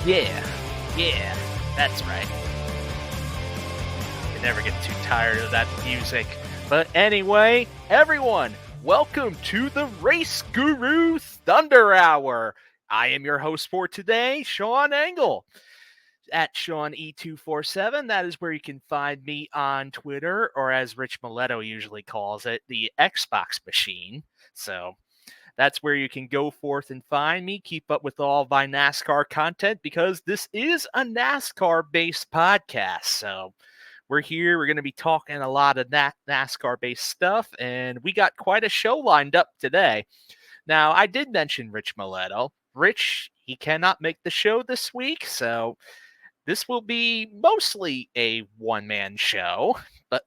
Yeah, that's right. You never get too tired of that music. But anyway, everyone, welcome to the RaceGuru Thunder Hour. I am your host for today, Sean Engel. At SeanE247, that is where you can find me on Twitter, or as Rich Miletto usually calls it, the Xbox machine. So that's where you can go forth and find me, keep up with all my NASCAR content, because this is a NASCAR-based podcast. So we're here. We're going to be talking a lot of that NASCAR-based stuff, and we got quite a show lined up today. Now, I did mention Rich Miletto. Rich, he cannot make the show this week, so this will be mostly a one-man show, but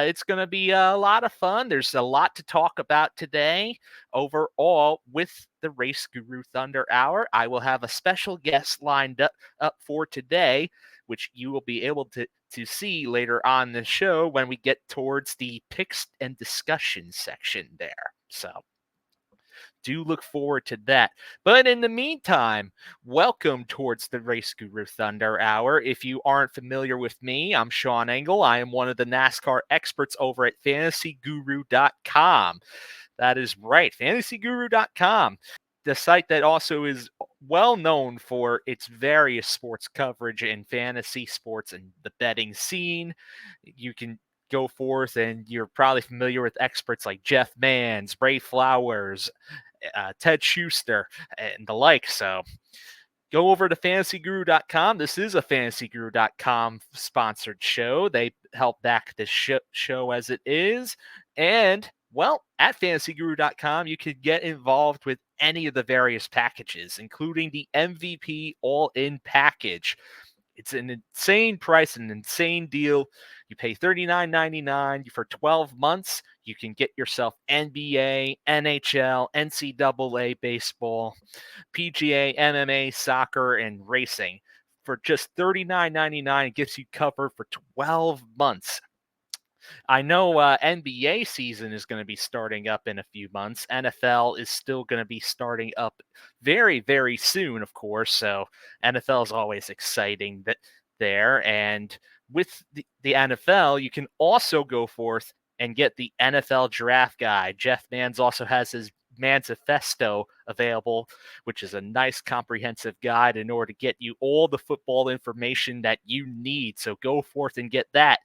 it's going to be a lot of fun. There's a lot to talk about today. Overall, with the RaceGuru Thunder Hour, I will have a special guest lined up for today, which you will be able to see later on the show when we get towards the picks and discussion section there. So do look forward to that. But in the meantime, welcome towards the RaceGuru Thunder Hour. If you aren't familiar with me, I'm Sean Engel. I am one of the NASCAR experts over at fantasyguru.com. That is right, fantasyguru.com. The site that also is well known for its various sports coverage in fantasy sports and the betting scene. You can go forth, and you're probably familiar with experts like Jeff Mans, Ray Flowers, Ted Schuster, and the like. So go over to fantasyguru.com. This is a fantasyguru.com sponsored show. They help back this show as it is. And, well, at fantasyguru.com, you can get involved with any of the various packages, including the MVP all-in package. It's an insane price, an insane deal. You pay $39.99 for 12 months. You can get yourself NBA, NHL, NCAA baseball, PGA, MMA, soccer, and racing. For just $39.99, it gives you cover for 12 months. I know NBA season is going to be starting up in a few months. NFL is still going to be starting up very, very soon, of course. So NFL is always exciting there. And with the NFL, you can also go forth and get the NFL draft guide. Jeff Mans also has his Manifesto available, which is a nice comprehensive guide in order to get you all the football information that you need. So go forth and get that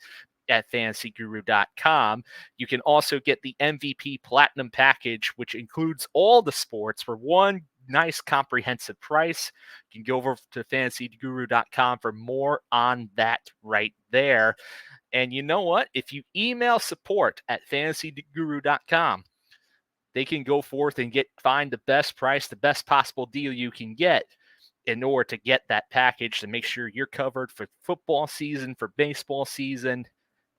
at fantasyguru.com. You can also get the MVP Platinum package, which includes all the sports for one nice comprehensive price. You can go over to fantasyguru.com for more on that right there. And you know what? If you email support at fantasyguru.com, they can go forth and find the best price, the best possible deal you can get in order to get that package to make sure you're covered for football season, for baseball season,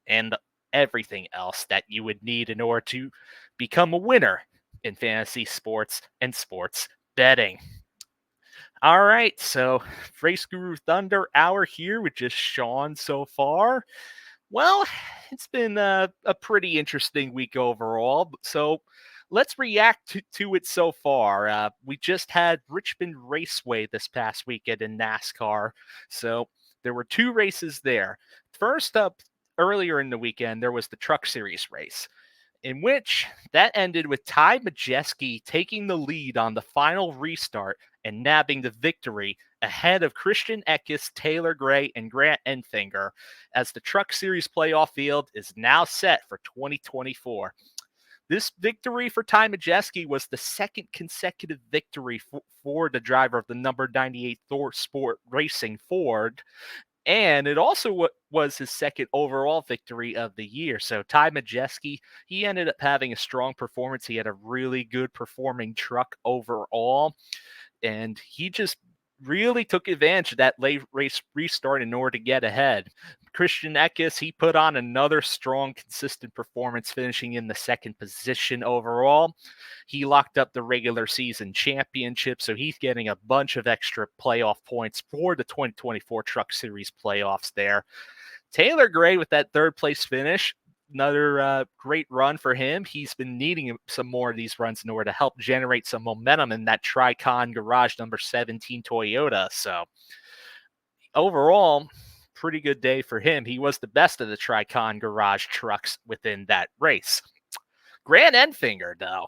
and everything else that you would need in order to become a winner in fantasy sports and sports betting. All right, so RaceGuru Thunder Hour here with just Sean so far. Well, it's been a pretty interesting week overall, so let's react to it so far. We just had Richmond Raceway this past weekend in NASCAR, so there were two races there. First up, earlier in the weekend, there was the Truck Series race, in which that ended with Ty Majeski taking the lead on the final restart and nabbing the victory ahead of Christian Eckes, Taylor Gray, and Grant Enfinger, as the Truck Series playoff field is now set for 2024. This victory for Ty Majeski was the second consecutive victory for the driver of the number 98 Thor Sport Racing Ford, and it also was his second overall victory of the year. So Ty Majeski, he ended up having a strong performance. He had a really good performing truck overall, and he just really took advantage of that late race restart in order to get ahead. Christian Eckes, he put on another strong, consistent performance, finishing in the second position overall. He locked up the regular season championship, so he's getting a bunch of extra playoff points for the 2024 Truck Series playoffs there. Taylor Gray with that third place finish, another great run for him. He's been needing some more of these runs in order to help generate some momentum in that Tricon Garage number 17 Toyota. So overall, pretty good day for him. He was the best of the Tricon Garage trucks within that race. Grant Enfinger, though,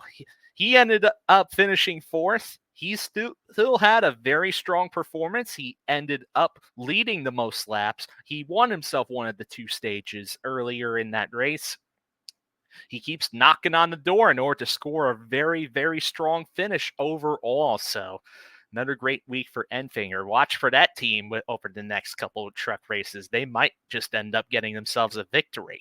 he ended up finishing fourth. He still had a very strong performance. He ended up leading the most laps. He won himself one of the two stages earlier in that race. He keeps knocking on the door in order to score a very, very strong finish overall. So another great week for Enfinger. Watch for that team over the next couple of truck races. They might just end up getting themselves a victory.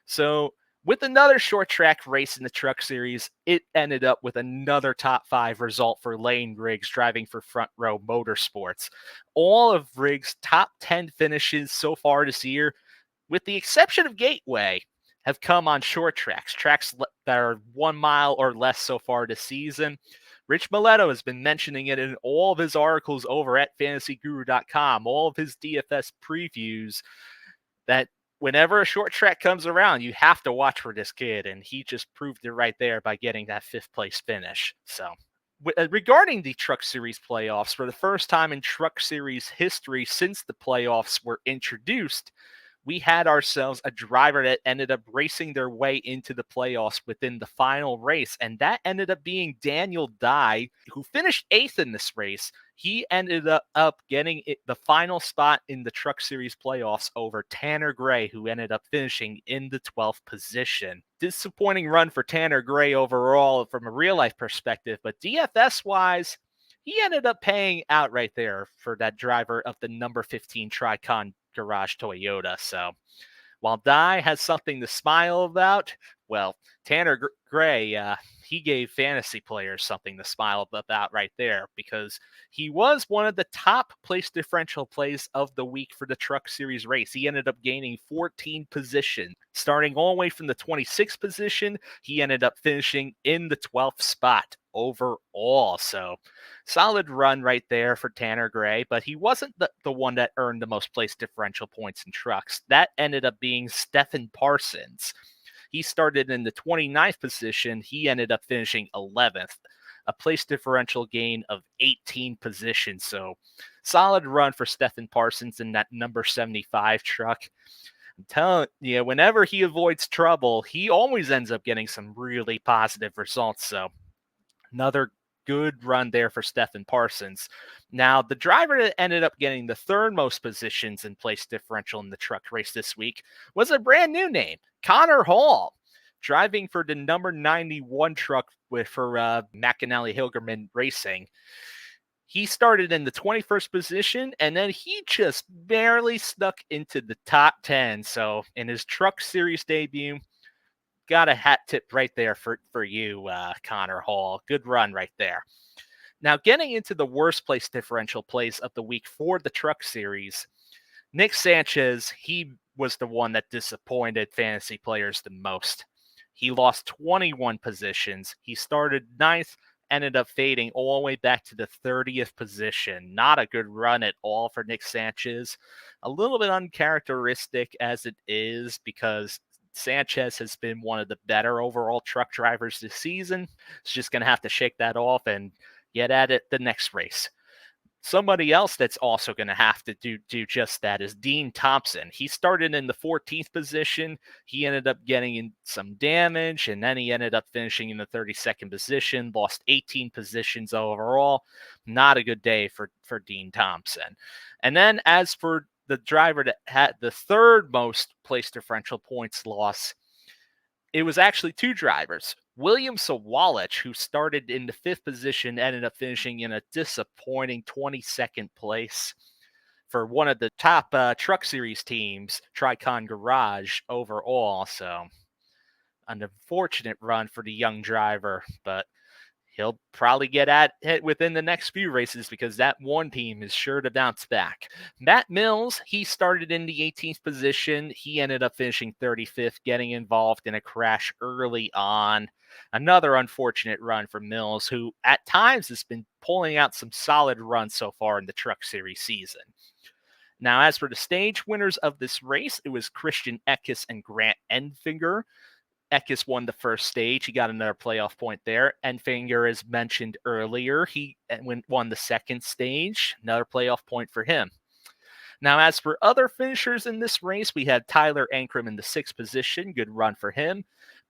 So with another short track race in the Truck Series, it ended up with another top 5 result for Lane Riggs driving for Front Row Motorsports. All of Riggs' top 10 finishes so far this year, with the exception of Gateway, have come on short tracks that are 1 mile or less so far this season. Rich Mileto has been mentioning it in all of his articles over at fantasyguru.com, all of his DFS previews, that whenever a short track comes around, you have to watch for this kid, and he just proved it right there by getting that 5th place finish. So regarding the Truck Series playoffs, for the first time in Truck Series history since the playoffs were introduced, we had ourselves a driver that ended up racing their way into the playoffs within the final race, and that ended up being Daniel Dye, who finished 8th in this race. He ended up getting the final spot in the Truck Series playoffs over Tanner Gray, who ended up finishing in the 12th position. Disappointing run for Tanner Gray overall from a real-life perspective, but DFS-wise, he ended up paying out right there for that driver of the number 15 Tricon Garage Toyota. So while Dye has something to smile about, well, Tanner Gray, he gave fantasy players something to smile about right there, because he was one of the top place differential plays of the week for the Truck Series race. He ended up gaining 14 positions. Starting all the way from the 26th position, he ended up finishing in the 12th spot overall. So solid run right there for Tanner Gray, but he wasn't the one that earned the most place differential points in trucks. That ended up being Stephen Parsons. He started in the 29th position. He ended up finishing 11th, a place differential gain of 18 positions. So solid run for Stephen Parsons in that number 75 truck. I'm telling you, whenever he avoids trouble, he always ends up getting some really positive results. So another good run there for Stephen Parsons. Now, the driver that ended up getting the 3rd most positions in place differential in the truck race this week was a brand new name, Connor Hall, driving for the number 91 truck for McAnally Hilgerman Racing. He started in the 21st position, and then he just barely snuck into the top 10. So in his Truck Series debut, got a hat tip right there for you, Connor Hall. Good run right there. Now, getting into the worst place differential plays of the week for the Truck Series, Nick Sanchez, he was the one that disappointed fantasy players the most. He lost 21 positions. He started 9th, ended up fading all the way back to the 30th position. Not a good run at all for Nick Sanchez. A little bit uncharacteristic as it is, because Sanchez has been one of the better overall truck drivers this season. He's just going to have to shake that off and get at it the next race. Somebody else that's also going to have to do just that is Dean Thompson. He started in the 14th position. He ended up getting in some damage, and then he ended up finishing in the 32nd position, lost 18 positions overall. Not a good day for Dean Thompson. And then as for the driver that had the 3rd most place differential points loss, it was actually 2 drivers. William Sawalich, who started in the 5th position, ended up finishing in a disappointing 22nd place for one of the top Truck Series teams, Tricon Garage, overall. So an unfortunate run for the young driver, but he'll probably get at it within the next few races, because that one team is sure to bounce back. Matt Mills, he started in the 18th position. He ended up finishing 35th, getting involved in a crash early on. Another unfortunate run for Mills, who at times has been pulling out some solid runs so far in the Truck Series season. Now, as for the stage winners of this race, it was Christian Eckes and Grant Enfinger. Eckes won the first stage. He got another playoff point there. Enfinger, as mentioned earlier, he won the second stage. Another playoff point for him. Now, as for other finishers in this race, we had Tyler Ankrum in the 6th position. Good run for him.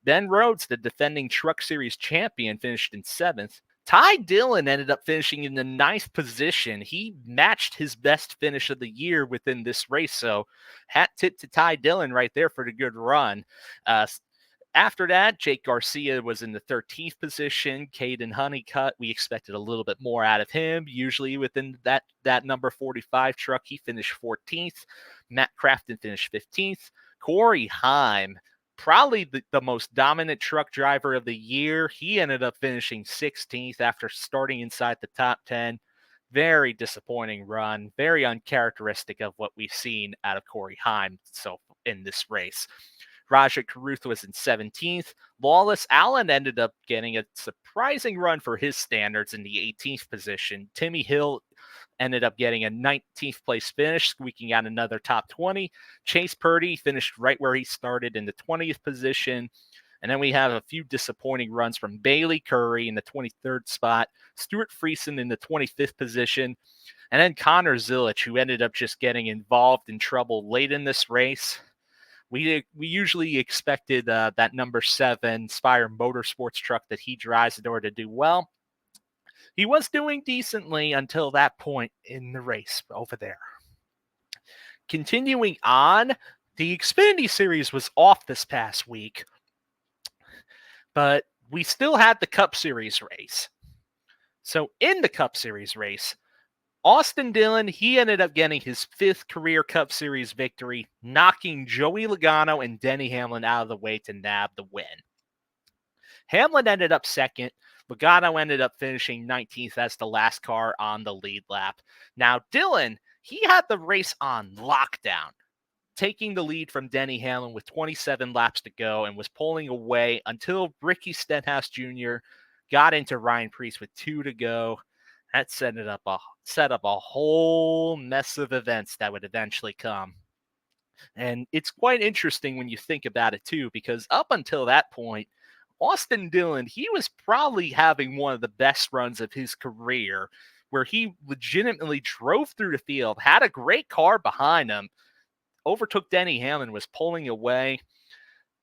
Ben Rhodes, the defending Truck Series champion, finished in 7th. Ty Dillon ended up finishing in the 9th position. He matched his best finish of the year within this race. So hat tip to Ty Dillon right there for the good run. After that, Jake Garcia was in the 13th position. Caden Honeycutt, we expected a little bit more out of him. Usually within that number 45 truck, he finished 14th. Matt Crafton finished 15th. Corey Heim, probably the most dominant truck driver of the year. He ended up finishing 16th after starting inside the top 10. Very disappointing run. Very uncharacteristic of what we've seen out of Corey Heim so in this race. Rajat Caruth was in 17th. Lawless Allen ended up getting a surprising run for his standards in the 18th position. Timmy Hill ended up getting a 19th place finish, squeaking out another top 20. Chase Purdy finished right where he started in the 20th position. And then we have a few disappointing runs from Bailey Curry in the 23rd spot, Stuart Friesen in the 25th position, and then Connor Zilich, who ended up just getting involved in trouble late in this race. We usually expected that number 7 Spire Motorsports truck that he drives in order to do well. He was doing decently until that point in the race over there. Continuing on, the Xfinity Series was off this past week, but we still had the Cup Series race. So in the Cup Series race, Austin Dillon, he ended up getting his 5th career Cup Series victory, knocking Joey Logano and Denny Hamlin out of the way to nab the win. Hamlin ended up 2nd. Logano ended up finishing 19th as the last car on the lead lap. Now, Dillon, he had the race on lockdown, taking the lead from Denny Hamlin with 27 laps to go and was pulling away until Ricky Stenhouse Jr. got into Ryan Preece with 2 to go. That set up a whole mess of events that would eventually come. And it's quite interesting when you think about it too, because up until that point, Austin Dillon, he was probably having one of the best runs of his career, where he legitimately drove through the field, had a great car behind him, overtook Denny Hamlin, was pulling away.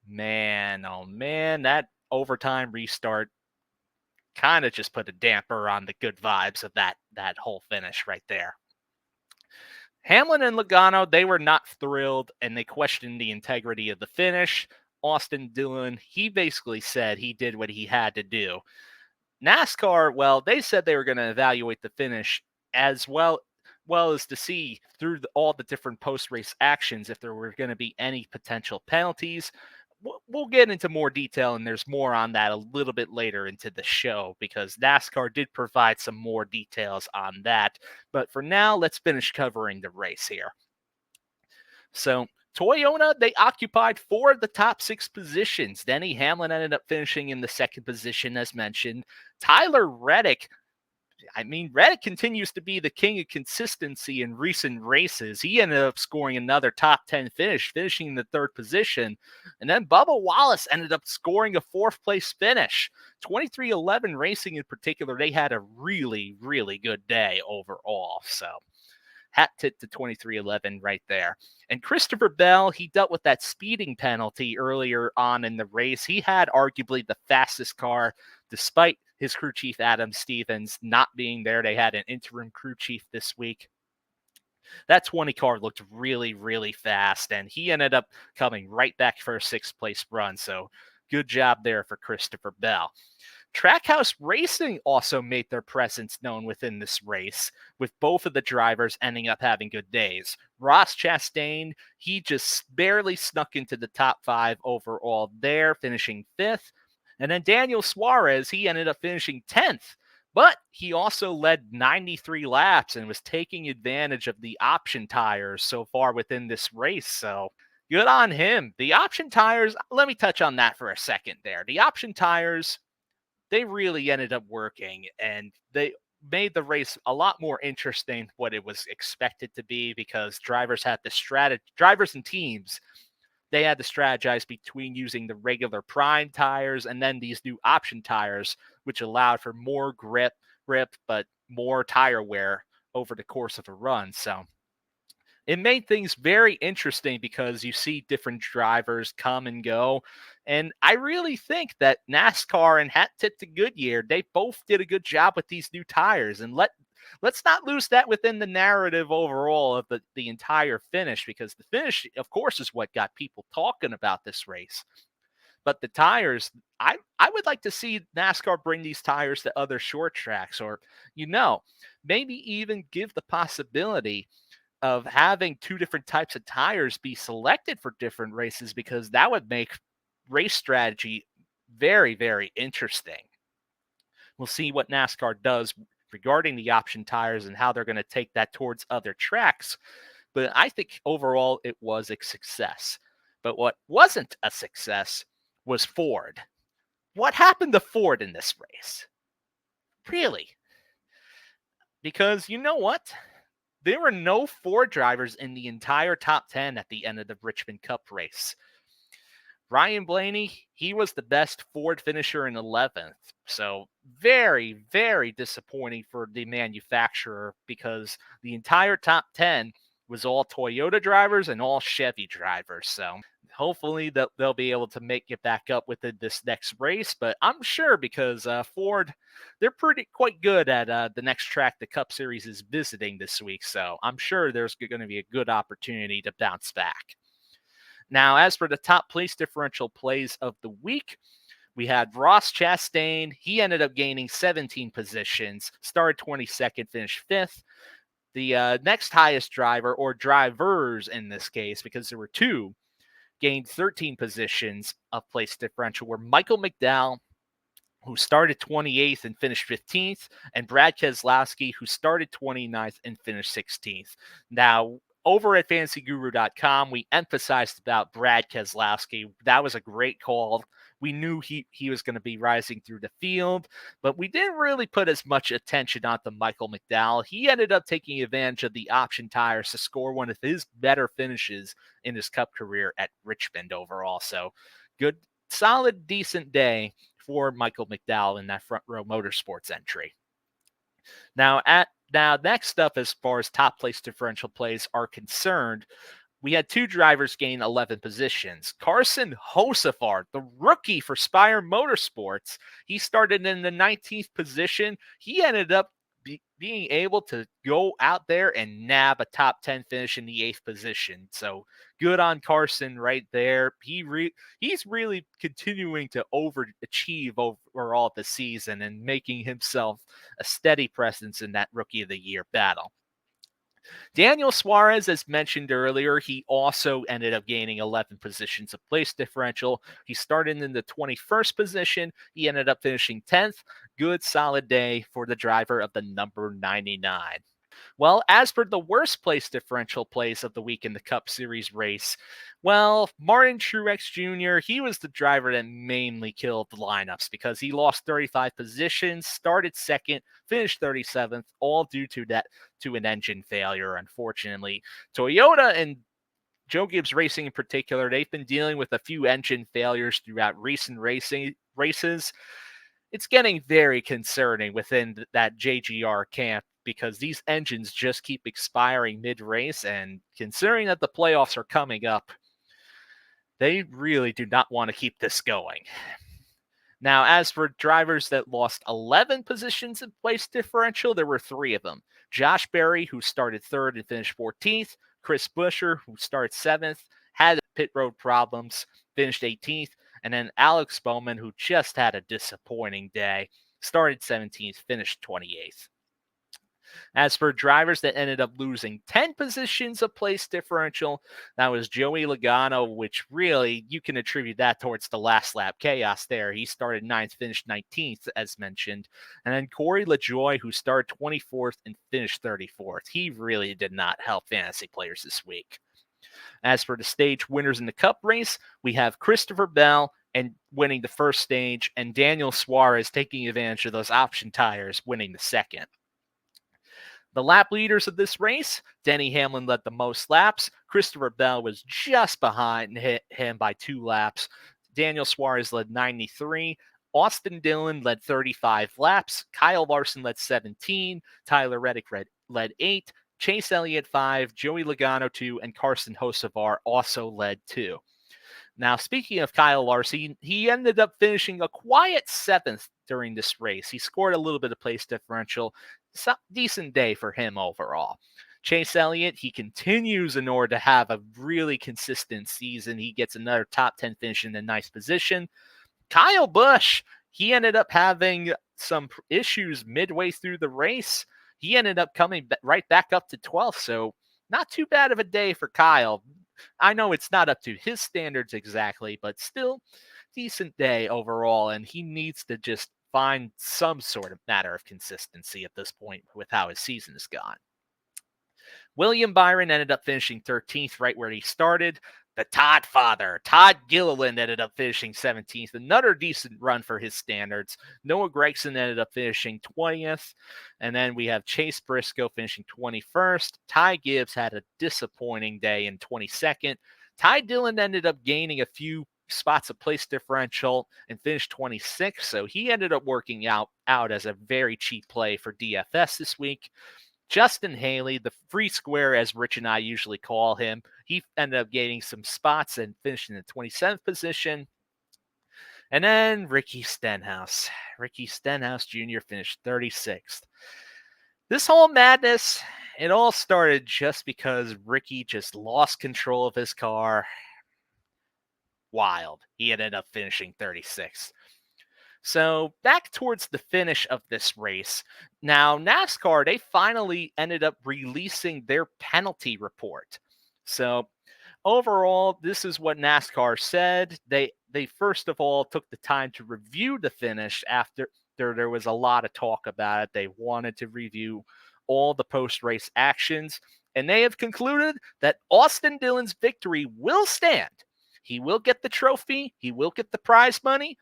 Man, oh man, that overtime restart kind of just put a damper on the good vibes of that whole finish right there. Hamlin and Logano, they were not thrilled, and they questioned the integrity of the finish. Austin Dillon, he basically said he did what he had to do. NASCAR, well, they said they were going to evaluate the finish as well as to see through all the different post-race actions if there were going to be any potential penalties. We'll get into more detail, and there's more on that a little bit later into the show, because NASCAR did provide some more details on that. But for now, let's finish covering the race here. So Toyota, they occupied 4 of the top 6 positions. Denny Hamlin ended up finishing in the 2nd position, as mentioned. Tyler Reddick, Reddick continues to be the king of consistency in recent races. He ended up scoring another top 10 finish, finishing in the 3rd position. And then Bubba Wallace ended up scoring a 4th place finish. 2311 Racing in particular, they had a really, really good day overall. So hat tip to 2311 right there. And Christopher Bell, he dealt with that speeding penalty earlier on in the race. He had arguably the fastest car, despite his crew chief, Adam Stevens, not being there. They had an interim crew chief this week. That 20 car looked really, really fast, and he ended up coming right back for a 6th place run. So good job there for Christopher Bell. Trackhouse Racing also made their presence known within this race, with both of the drivers ending up having good days. Ross Chastain, he just barely snuck into the top 5 overall there, finishing 5th. And then Daniel Suarez, he ended up finishing 10th, but he also led 93 laps and was taking advantage of the option tires so far within this race. So good on him. The option tires, let me touch on that for a second there. The option tires, they really ended up working, and made the race a lot more interesting what it was expected to be, because drivers and teams, they had to strategize between using the regular prime tires and then these new option tires, which allowed for more grip, but more tire wear over the course of a run. So it made things very interesting because you see different drivers come and go. And I really think that NASCAR and hat tip to Goodyear, they both did a good job with these new tires. And let's not lose that within the narrative overall of the entire finish, because the finish, of course, is what got people talking about this race. But the tires, I would like to see NASCAR bring these tires to other short tracks, or, maybe even give the possibility of having two different types of tires be selected for different races, because that would make race strategy very, very interesting. We'll see what NASCAR does regarding the option tires and how they're going to take that towards other tracks. But I think overall it was a success. But what wasn't a success was Ford. What happened to Ford in this race? Really? Because you know what? There were no Ford drivers in the entire top 10 at the end of the Richmond Cup race. Ryan Blaney, he was the best Ford finisher in 11th. So very, very disappointing for the manufacturer, because the entire top 10 was all Toyota drivers and all Chevy drivers. So hopefully they'll be able to make it back up within this next race. But I'm sure, because Ford, they're quite good at the next track the Cup Series is visiting this week. So I'm sure there's going to be a good opportunity to bounce back. Now, as for the top place differential plays of the week, we had Ross Chastain. He ended up gaining 17 positions, started 22nd, finished 5th. The next highest driver, or drivers in this case, because there were two, gained 13 positions of place differential, were Michael McDowell, who started 28th and finished 15th, and Brad Keselowski, who started 29th and finished 16th. Now, over at fantasyguru.com, we emphasized about Brad Keselowski. That was a great call. We knew he was going to be rising through the field, but we didn't really put as much attention onto Michael McDowell. He ended up taking advantage of the option tires to score one of his better finishes in his Cup career at Richmond overall. So good, solid, decent day for Michael McDowell in that Front Row Motorsports entry. Now, next up, as far as top place differential plays are concerned, we had two drivers gain 11 positions. Carson Hocevar, the rookie for Spire Motorsports, he started in the 19th position. He ended up being able to go out there and nab a top 10 finish in the 8th position. So good on Carson right there. He's really continuing to overachieve overall this season and making himself a steady presence in that Rookie of the Year battle. Daniel Suarez, as mentioned earlier, he also ended up gaining 11 positions of place differential. He started in the 21st position. He ended up finishing 10th. Good, solid day for the driver of the number 99. Well, as for the worst place differential plays of the week in the Cup Series race, well, Martin Truex Jr., he was the driver that mainly killed the lineups, because he lost 35 positions, started second, finished 37th, all due to an engine failure, unfortunately. Toyota and Joe Gibbs Racing in particular, they've been dealing with a few engine failures throughout recent races. It's getting very concerning within that JGR camp, because these engines just keep expiring mid-race, and considering that the playoffs are coming up, they really do not want to keep this going. Now, as for drivers that lost 11 positions in place differential, there were 3 of them. Josh Berry, who started 3rd and finished 14th. Chris Buescher, who started 7th, had pit road problems, finished 18th. And then Alex Bowman, who just had a disappointing day, started 17th, finished 28th. As for drivers that ended up losing 10 positions of place differential, that was Joey Logano, which really you can attribute that towards the last lap chaos there. He started 9th, finished 19th, as mentioned. And then Corey LaJoie, who started 24th and finished 34th. He really did not help fantasy players this week. As for the stage winners in the Cup race, we have Christopher Bell and winning the first stage, and Daniel Suarez taking advantage of those option tires, winning the second. The lap leaders of this race, Denny Hamlin led the most laps. Christopher Bell was just behind him by 2 laps. Daniel Suarez led 93. Austin Dillon led 35 laps. Kyle Larson led 17. Tyler Reddick led 8. Chase Elliott 5. Joey Logano 2. And Carson Hocevar also led 2. Now, speaking of Kyle Larson, he ended up finishing a quiet 7th during this race. He scored a little bit of place differential. Decent day for him overall. Chase Elliott, he continues in order to have a really consistent season. He gets another top 10 finish in a nice position. Kyle Busch, he ended up having some issues midway through the race. He ended up coming right back up to 12th, so not too bad of a day for Kyle. I know it's not up to his standards exactly, but still decent day overall, and he needs to just find some sort of matter of consistency at this point with how his season has gone. William Byron ended up finishing 13th, right where he started. The Todd father, Todd Gilliland, ended up finishing 17th. Another decent run for his standards. Noah Gragson ended up finishing 20th. And then we have Chase Briscoe finishing 21st. Ty Gibbs had a disappointing day in 22nd. Ty Dillon ended up gaining a few spots of place differential and finished 26th. So he ended up working out as a very cheap play for DFS this week. Justin Haley, the free square, as Rich and I usually call him, he ended up gaining some spots and finishing in the 27th position. And then Ricky Stenhouse. Ricky Stenhouse Jr. finished 36th. This whole madness, it all started just because Ricky just lost control of his car. Wild. He ended up finishing 36th. So back towards the finish of this race. Now, NASCAR, they finally ended up releasing their penalty report. So overall, this is what NASCAR said. They first of all took the time to review the finish after there was a lot of talk about it. They wanted to review all the post-race actions, and they have concluded that Austin Dillon's victory will stand. He will get the trophy. He will get the prize money.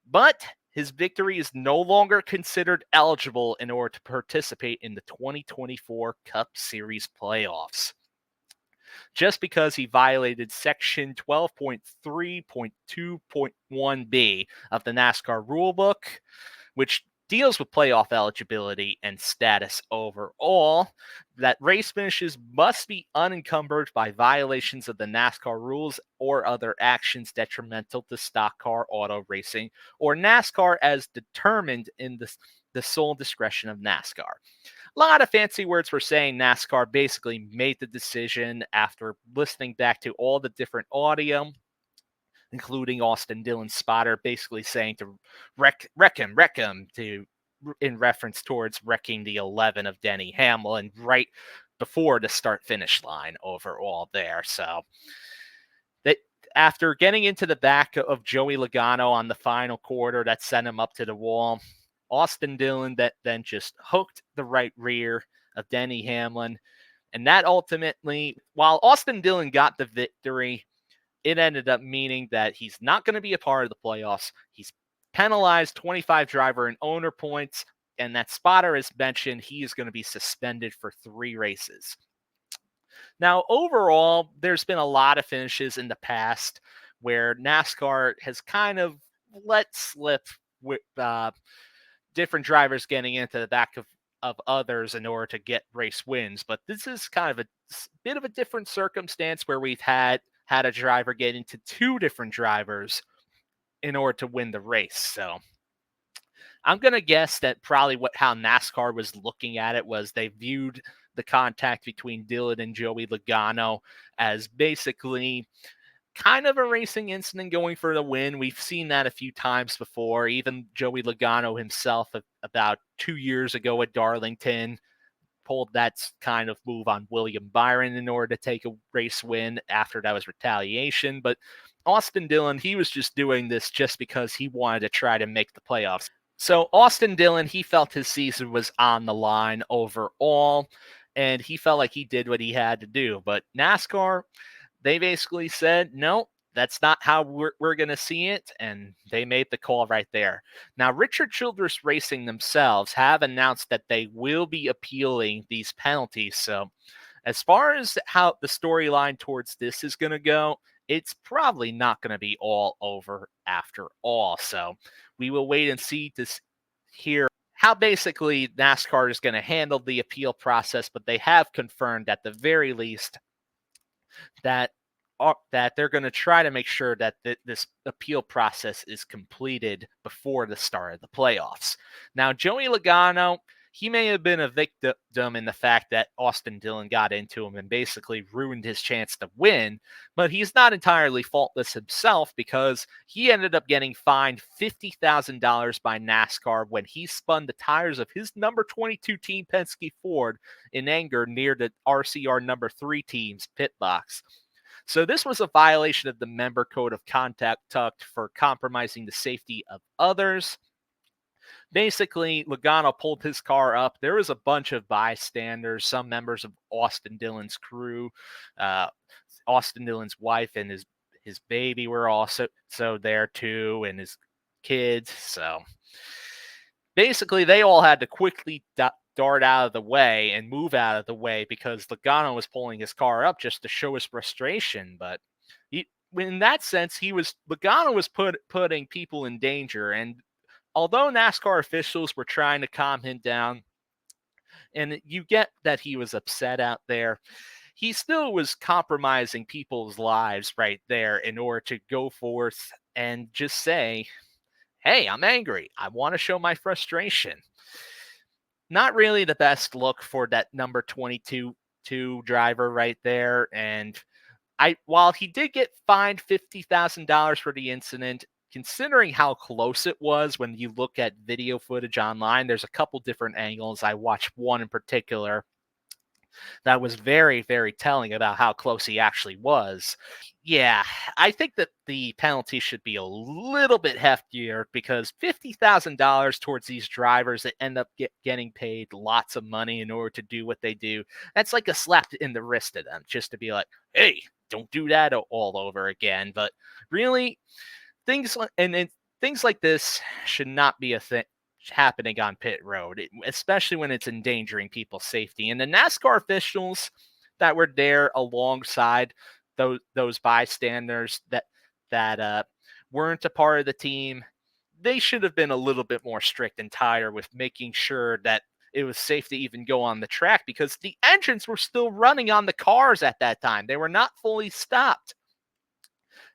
But his victory is no longer considered eligible in order to participate in the 2024 Cup Series playoffs. Just because he violated Section 12.3.2.1b of the NASCAR rulebook, which deals with playoff eligibility and status overall, that race finishes must be unencumbered by violations of the NASCAR rules or other actions detrimental to stock car auto racing or NASCAR as determined in the sole discretion of NASCAR. A lot of fancy words for saying NASCAR basically made the decision after listening back to all the different audio, including Austin Dillon's spotter, basically saying to wreck him, in reference towards wrecking the 11 of Denny Hamlin right before the start-finish line overall there. So that after getting into the back of Joey Logano on the final quarter, that sent him up to the wall. Austin Dillon that then just hooked the right rear of Denny Hamlin. And that ultimately, while Austin Dillon got the victory, it ended up meaning that he's not going to be a part of the playoffs. He's penalized 25 driver and owner points. And that spotter, as mentioned, he is going to be suspended for 3 races. Now, overall, there's been a lot of finishes in the past where NASCAR has kind of let slip with different drivers getting into the back of others in order to get race wins. But this is kind of a bit of a different circumstance where we've had a driver get into 2 different drivers in order to win the race. So I'm going to guess that probably how NASCAR was looking at it was they viewed the contact between Dillon and Joey Logano as basically kind of a racing incident going for the win. We've seen that a few times before. Even Joey Logano himself about 2 years ago at Darlington pulled that kind of move on William Byron in order to take a race win after that was retaliation. But Austin Dillon, he was just doing this just because he wanted to try to make the playoffs. So Austin Dillon, he felt his season was on the line overall, and he felt like he did what he had to do. But NASCAR, they basically said, no, that's not how we're going to see it, and they made the call right there. Now, Richard Childress Racing themselves have announced that they will be appealing these penalties. So as far as how the storyline towards this is going to go, it's probably not going to be all over after all. So we will wait and see to hear how basically NASCAR is going to handle the appeal process, but they have confirmed at the very least that they're going to try to make sure that this appeal process is completed before the start of the playoffs. Now, Joey Logano, he may have been a victim in the fact that Austin Dillon got into him and basically ruined his chance to win, but he's not entirely faultless himself because he ended up getting fined $50,000 by NASCAR when he spun the tires of his number 22 team Penske Ford in anger near the RCR number 3 team's pit box. So this was a violation of the member code of conduct for compromising the safety of others. Basically, Logano pulled his car up. There was a bunch of bystanders, some members of Austin Dillon's crew. Austin Dillon's wife and his baby were also there too, and his kids. So basically, they all had to quickly dart out of the way and move out of the way because Logano was pulling his car up just to show his frustration. But in that sense, Logano was putting people in danger. And although NASCAR officials were trying to calm him down, and you get that he was upset out there, he still was compromising people's lives right there in order to go forth and just say, hey, I'm angry. I want to show my frustration. Not really the best look for that number 22 driver right there. And while he did get fined $50,000 for the incident, considering how close it was when you look at video footage online, there's a couple different angles. I watched one in particular that was very, very telling about how close he actually was. Yeah, I think that the penalty should be a little bit heftier because $50,000 towards these drivers that end up getting paid lots of money in order to do what they do, that's like a slap in the wrist to them, just to be like, hey, don't do that all over again. But really, things like this should not be a thing happening on pit road, especially when it's endangering people's safety. And the NASCAR officials that were there alongside those bystanders that weren't a part of the team, they should have been a little bit more strict and tighter with making sure that it was safe to even go on the track because the engines were still running on the cars at that time. They were not fully stopped.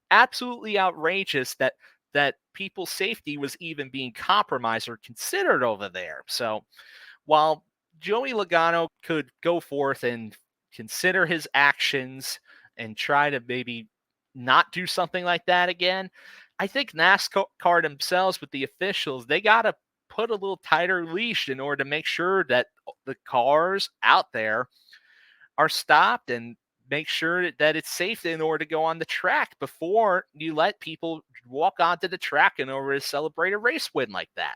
Absolutely outrageous that people's safety was even being compromised or considered over there. So while Joey Logano could go forth and consider his actions and try to maybe not do something like that again, I think NASCAR themselves with the officials, they got to put a little tighter leash in order to make sure that the cars out there are stopped and make sure that it's safe in order to go on the track before you let people walk onto the track in order to celebrate a race win like that.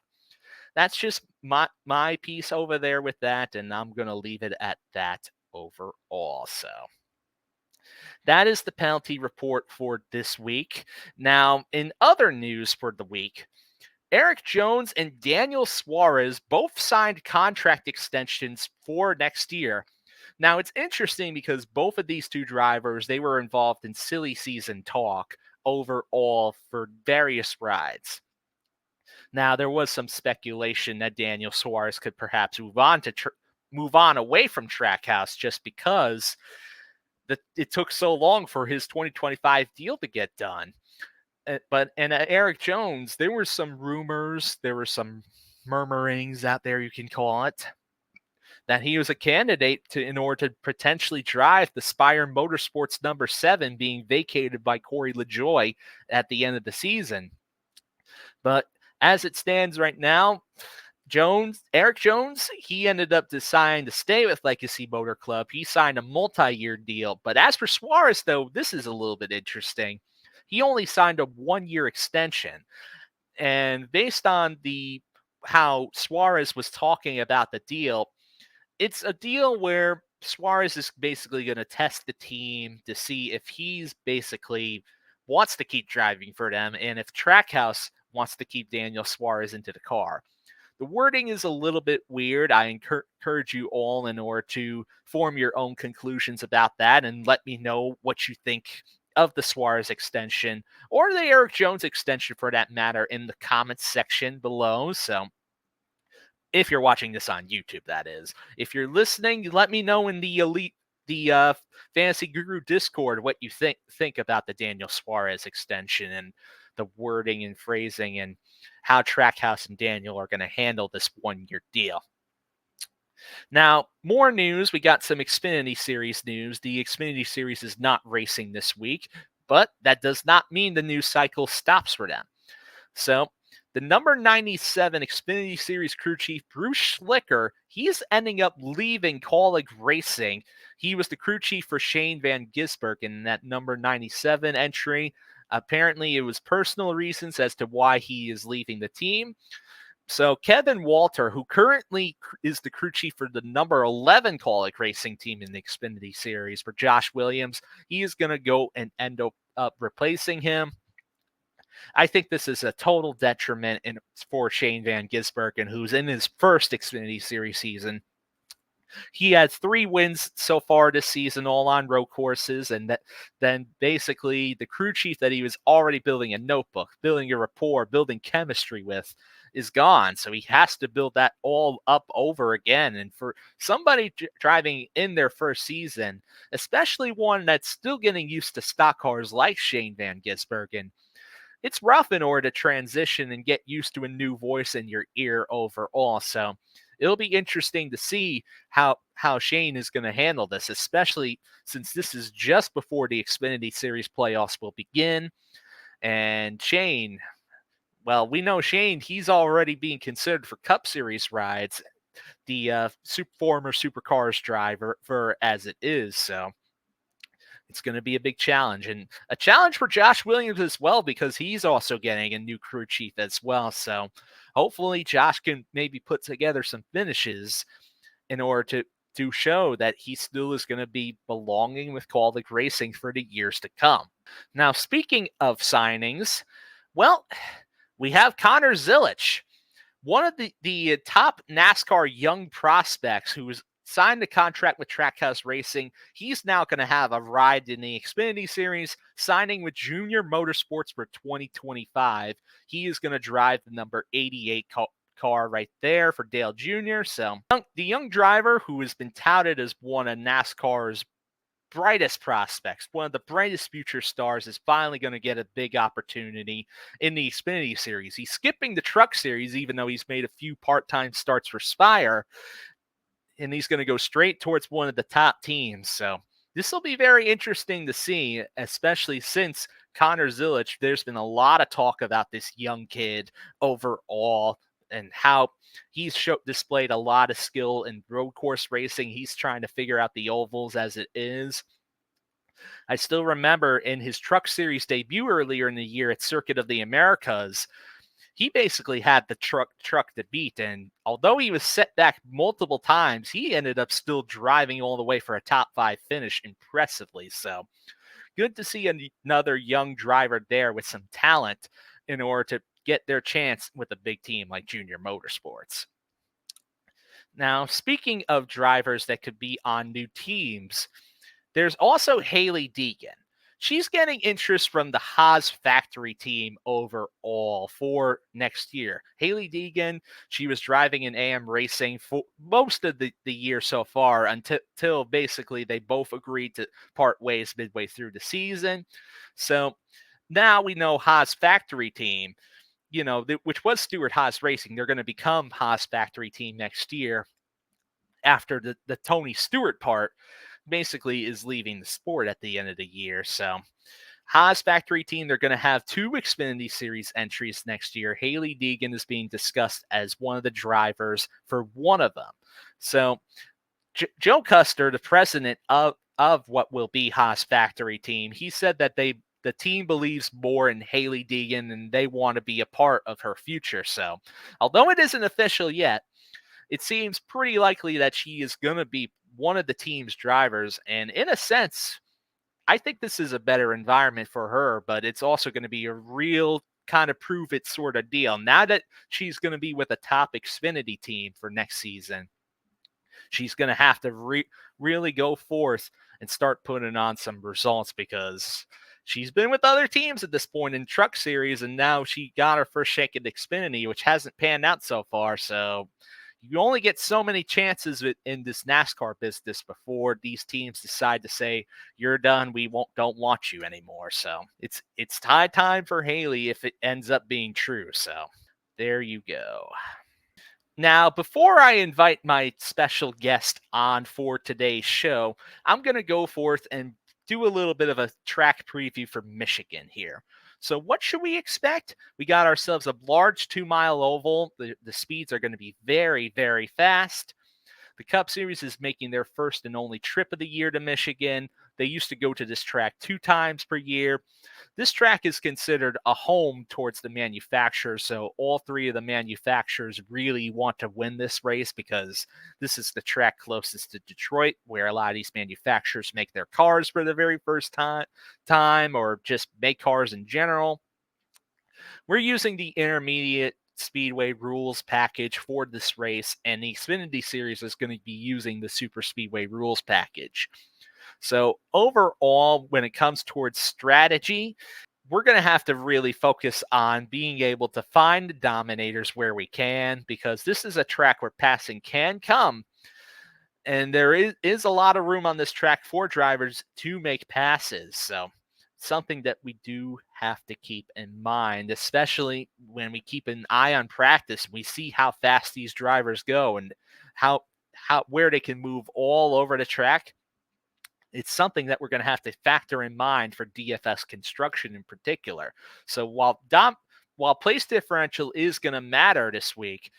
That's just my piece over there with that, and I'm going to leave it at that overall. So that is the penalty report for this week. Now, in other news for the week, Erik Jones and Daniel Suarez both signed contract extensions for next year. Now, it's interesting because both of these two drivers, they were involved in silly season talk overall for various rides. Now, there was some speculation that Daniel Suarez could perhaps move on away from Trackhouse just because it took so long for his 2025 deal to get done. But Erik Jones, there were some rumors, there were some murmurings out there, you can call it, that he was a candidate in order to potentially drive the Spire Motorsports number 7 being vacated by Corey LaJoie at the end of the season. But as it stands right now, Erik Jones, he ended up deciding to stay with Legacy Motor Club. He signed a multi-year deal. But as for Suarez, though, this is a little bit interesting. He only signed a 1-year extension. And based on how Suarez was talking about the deal, it's a deal where Suarez is basically going to test the team to see if he's basically wants to keep driving for them and if Trackhouse wants to keep Daniel Suarez into the car. The wording is a little bit weird. I encourage you all in order to form your own conclusions about that and let me know what you think of the Suarez extension or the Eric Jones extension for that matter in the comments section below. So if you're watching this on YouTube, that is. If you're listening, let me know in the Fantasy Guru Discord what you think about the Daniel Suarez extension and the wording and phrasing and how Trackhouse and Daniel are going to handle this one-year deal. Now, more news. We got some Xfinity Series news. The Xfinity Series is not racing this week, but that does not mean the news cycle stops for them. So, the number 97 Xfinity Series crew chief, Bruce Schlicker, he's ending up leaving Kaulig Racing. He was the crew chief for Shane Van Gisbergen in that number 97 entry. Apparently, it was personal reasons as to why he is leaving the team. So Kevin Walter, who currently is the crew chief for the number 11 Kaulig Racing team in the Xfinity Series for Josh Williams, he is going to go and end up replacing him. I think this is a total detriment for Shane Van Gisbergen, who's in his first Xfinity Series season. He has 3 wins so far this season, all on road courses, and then basically the crew chief that he was already building a notebook, building a rapport, building chemistry with is gone. So he has to build that all up over again. And for somebody driving in their first season, especially one that's still getting used to stock cars like Shane Van Gisbergen, it's rough in order to transition and get used to a new voice in your ear overall. So it'll be interesting to see how Shane is going to handle this, especially since this is just before the Xfinity Series playoffs will begin. And Shane, well, we know Shane, he's already being considered for Cup Series rides, the former Supercars driver as it is. So it's going to be a big challenge, and a challenge for Josh Williams as well, because he's also getting a new crew chief as well. So hopefully Josh can maybe put together some finishes in order to show that he still is going to be belonging with Kaulig Racing for the years to come. Now, speaking of signings, well, we have Connor Zilisch, one of the top NASCAR young prospects who was signed a contract with Trackhouse Racing. He's now going to have a ride in the Xfinity Series, signing with Junior Motorsports for 2025. He is going to drive the number 88 car right there for Dale Jr. So the young driver who has been touted as one of NASCAR's brightest prospects, one of the brightest future stars, is finally going to get a big opportunity in the Xfinity Series. He's skipping the Truck Series, even though he's made a few part-time starts for Spire, and he's going to go straight towards one of the top teams. So this will be very interesting to see, especially since Connor Zilisch, there's been a lot of talk about this young kid overall and how he's displayed a lot of skill in road course racing. He's trying to figure out the ovals as it is. I still remember in his Truck Series debut earlier in the year at Circuit of the Americas, he basically had the truck to beat. And although he was set back multiple times, he ended up still driving all the way for a top 5 finish impressively. So good to see another young driver there with some talent in order to get their chance with a big team like Junior Motorsports. Now, speaking of drivers that could be on new teams, there's also Hailie Deegan. She's getting interest from the Haas factory team overall for next year. Hailie Deegan, she was driving in AM Racing for most of the year so far until basically they both agreed to part ways midway through the season. So now we know Haas factory team, which was Stewart Haas Racing. They're going to become Haas factory team next year after the Tony Stewart part basically is leaving the sport at the end of the year. So Haas factory team, they're going to have 2 Xfinity Series entries next year. Hailie Deegan is being discussed as one of the drivers for one of them. So Joe Custer, the president of what will be Haas factory team, he said that the team believes more in Hailie Deegan and they want to be a part of her future. So although it isn't official yet, it seems pretty likely that she is going to be one of the team's drivers. And in a sense, I think this is a better environment for her, but it's also going to be a real kind of prove it sort of deal. Now that she's going to be with a top Xfinity team for next season, she's going to have to really go forth and start putting on some results, because she's been with other teams at this point in Truck Series, and now she got her first shake at Xfinity, which hasn't panned out so far. So you only get so many chances in this NASCAR business before these teams decide to say, you're done, we don't want you anymore. So it's high time for Haley if it ends up being true. So there you go. Now, before I invite my special guest on for today's show, I'm going to go forth and do a little bit of a track preview for Michigan here. So what should we expect? We got ourselves a large 2-mile oval. The speeds are going to be very, very fast. The Cup Series is making their first and only trip of the year to Michigan. They used to go to this track 2 times per year. This track is considered a home towards the manufacturers, so all 3 of the manufacturers really want to win this race, because this is the track closest to Detroit, where a lot of these manufacturers make their cars for the very first time or just make cars in general. We're using the intermediate Speedway rules package for this race, and the Xfinity Series is going to be using the Super Speedway rules package. So overall, when it comes towards strategy, we're going to have to really focus on being able to find the dominators where we can, because this is a track where passing can come. And there is a lot of room on this track for drivers to make passes. So something that we do have to keep in mind, especially when we keep an eye on practice. We see how fast these drivers go and where they can move all over the track. It's something that we're going to have to factor in mind for DFS construction in particular. So while place differential is going to matter this week,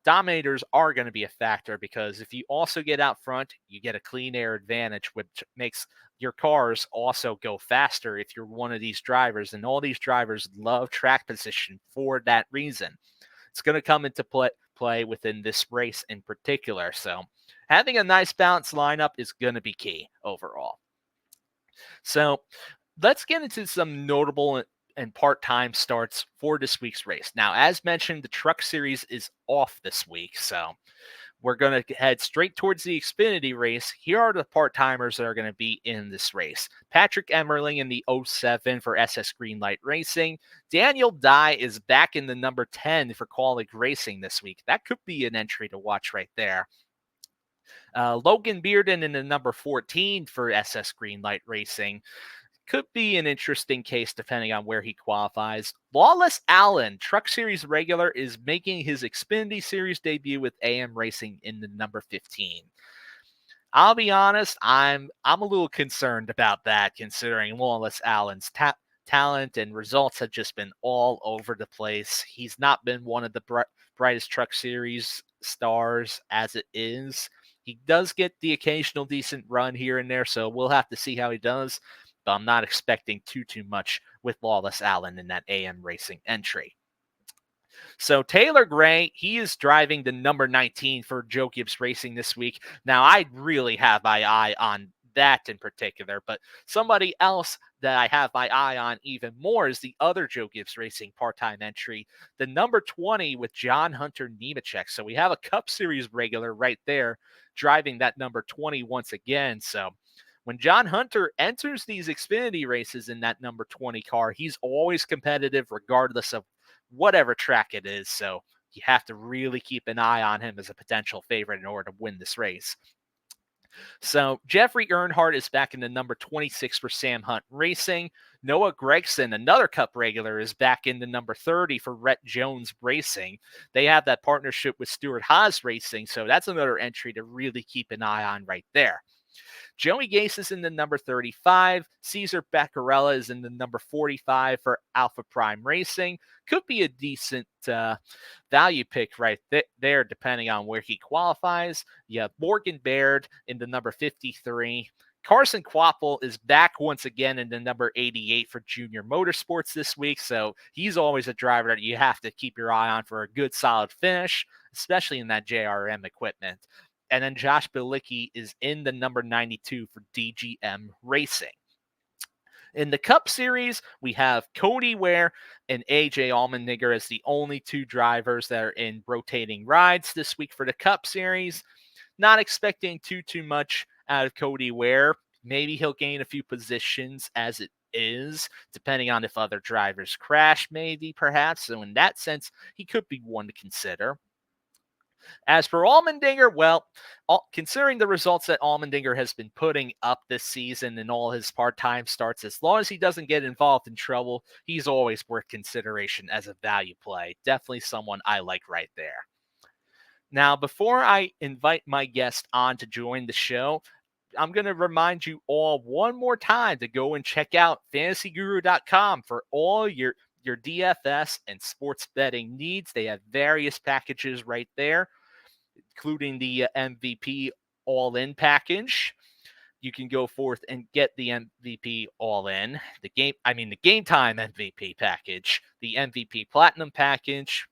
dominators are going to be a factor, because if you also get out front, you get a clean air advantage, which makes your cars also go faster if you're one of these drivers. And all these drivers love track position for that reason. It's going to come into play within this race in particular. So having a nice balanced lineup is going to be key overall. So let's get into some notable and part-time starts for this week's race. Now, as mentioned, the Truck Series is off this week, so we're going to head straight towards the Xfinity race. Here are the part-timers that are going to be in this race. Patrick Emmerling in the 07 for SS Greenlight Racing. Daniel Dye is back in the number 10 for Qualig Racing this week. That could be an entry to watch right there. Logan Bearden in the number 14 for SS Greenlight Racing. Could be an interesting case depending on where he qualifies. Lawless Allen, Truck Series regular, is making his Xfinity Series debut with AM Racing in the number 15. I'll be honest, I'm a little concerned about that, considering Lawless Allen's talent and results have just been all over the place. He's not been one of the brightest Truck Series stars as it is. He does get the occasional decent run here and there, so we'll have to see how he does. But I'm not expecting too much with Lawless Allen in that AM Racing entry. So Taylor Gray, he is driving the number 19 for Joe Gibbs Racing this week. Now, I really have my eye on that in particular, but somebody else that I have my eye on even more is the other Joe Gibbs Racing part-time entry, the number 20 with John Hunter Nemechek. So we have a Cup Series regular right there driving that number 20 once again. So when John Hunter enters these Xfinity races in that number 20 car, he's always competitive regardless of whatever track it is. So you have to really keep an eye on him as a potential favorite in order to win this race. So Jeffrey Earnhardt is back in the number 26 for Sam Hunt Racing. Noah Gragson, another Cup regular, is back in the number 30 for Rhett Jones Racing. They have that partnership with Stuart Haas Racing, so that's another entry to really keep an eye on right there. Joey Gase is in the number 35. Cesar Beccarella is in the number 45 for Alpha Prime Racing. Could be a decent value pick right there, depending on where he qualifies. You have Morgan Baird in the number 53. Carson Kvapil is back once again in the number 88 for Junior Motorsports this week. So he's always a driver that you have to keep your eye on for a good, solid finish, especially in that JRM equipment. And then Josh Bilicki is in the number 92 for DGM Racing. In the Cup Series, we have Cody Ware and AJ Allmendinger as the only two drivers that are in rotating rides this week for the Cup Series. Not expecting too much out of Cody Ware. Maybe he'll gain a few positions as it is, depending on if other drivers crash, maybe, perhaps. So in that sense, he could be one to consider. As for Allmendinger, well, considering the results that Allmendinger has been putting up this season in all his part-time starts, as long as he doesn't get involved in trouble, he's always worth consideration as a value play. Definitely someone I like right there. Now, before I invite my guest on to join the show, I'm going to remind you all one more time to go and check out fantasyguru.com for all your DFS and sports betting needs. They have various packages right there, including the MVP all-in package. You can go forth and get the MVP all-in, the game time MVP package, the MVP platinum package,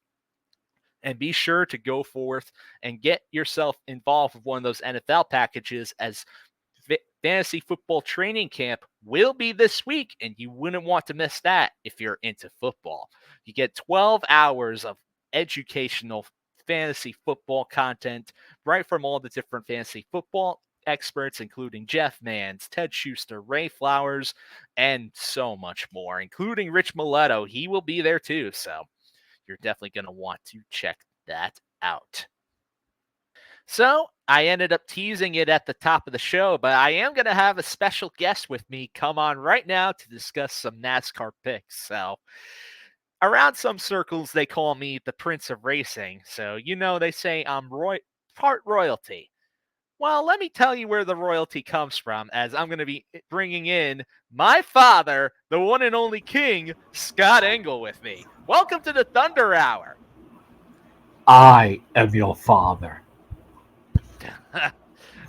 and be sure to go forth and get yourself involved with one of those NFL packages, as fantasy football training camp will be this week, and you wouldn't want to miss that if you're into football. You get 12 hours of educational fantasy football content right from all the different fantasy football experts, including Jeff Mans, Ted Schuster, Ray Flowers, and so much more, including Rich Miletto. He will be there too, so you're definitely going to want to check that out. So I ended up teasing it at the top of the show, but I am going to have a special guest with me come on right now to discuss some NASCAR picks. So around some circles, they call me the Prince of Racing. So, they say I'm part royalty. Well, let me tell you where the royalty comes from, as I'm going to be bringing in my father, the one and only king, Scott Engel, with me. Welcome to the Thunder Hour. I am your father.